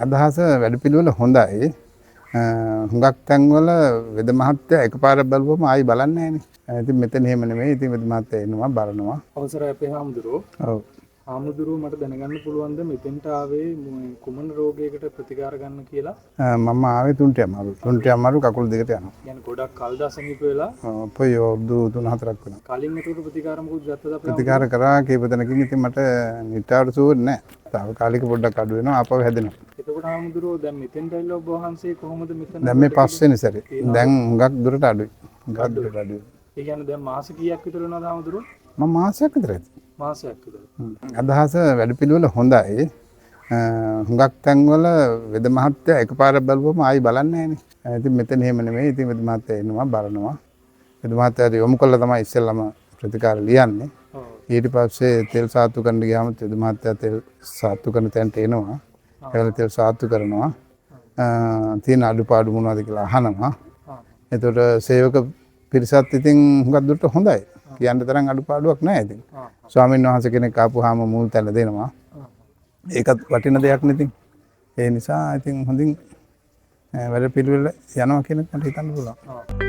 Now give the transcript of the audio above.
අදහස වැඩපිළිවෙල හොඳයි. හුඟක් තැන්වල වෙද මහත්තයා එකපාරක් බලුවම ආයි බලන්නේ නැහනේ. ඉතින් මෙතන එහෙම නෙමෙයි. ඉතින් වෙද මහත්තයා එනවා බලනවා. අවසරයි අපේ හාමුදුරුවෝ. ඔව්. හාමුදුරුවෝ මට දැනගන්න පුළුවන්ද මෙතෙන්ට ආවේ කුමන රෝගයකට ප්‍රතිකාර ගන්න කියලා? මම ආවේ තුන්ට අමාරු. තුන්ට අමාරු කකුල් දෙකට යනවා. يعني ගොඩක් කල් දසනීප වෙලා. පොයි අවුරුදු 3-4ක් වෙනවා. කලින් ඒකට ප්‍රතිකාර මොකද ගත්තද අපේ? ප්‍රතිකාර කරා කීප දෙනකින් ඉතින් මට නිට්ටාවට සුවර් නැහැ. තාවකාලික පොඩ්ඩක් අඩු වෙනවා ආපහු හැදෙනවා. එතකොට හාමුදුරුවෝ දැන් මෙතෙන්ට ඇවිල්ලා ඔබ වහන්සේ කොහොමද මෙතන? දැන් මේ පස්වෙනි සැරේ. දැන් හුඟක් දුරට අඩුයි. හුඟක් දුරට අඩුයි. ඒ කියන්නේ දැන් මාස කීයක් විතර වෙනවද හාමුදුරුවෝ? මම මාසයක් විතර ඇති. මාසයක් විතර. අදහස වැඩපිළිවෙල හොඳයි. හුඟක් තැන්වල වෙද මහත්තයා එකපාරක් බලුවම ආයි බලන්නේ නැහනේ. ඉතින් මෙතන එහෙම නෙමෙයි. ඉතින් වෙද මහත්තයා එනවා බලනවා. වෙද මහත්තයාට යොමු කළා තමයි ඉස්සෙල්ලාම ප්‍රතිකාර ලියන්නේ. ඊට පස්සේ තෙල් සාත්තු කරන්න ගියාම වෙද මහත්තයා තෙල් සාත්තු කරන තැනට එනවා. ඒවල තෙල් සාත්තු කරනවා. තියෙන අඩුපාඩු මොනවද කියලා අහනවා. එතකොට සේවක පිරිසත් ඉතින් හුඟක් දුරට හොඳයි. කියන්න තරම් අඩුපාඩුවක් නැහැ ඉතින්. ස්වාමීන් වහන්සේ කෙනෙක් ආපුවාම මූල් තැන දෙනවා. ඒකත් වටින දෙයක් නේ ඉතින්. ඒ නිසා ඉතින් හොඳින් වැඩ පිළිවෙල යනවා කියන එක මට හිතන්න පුළුවන්.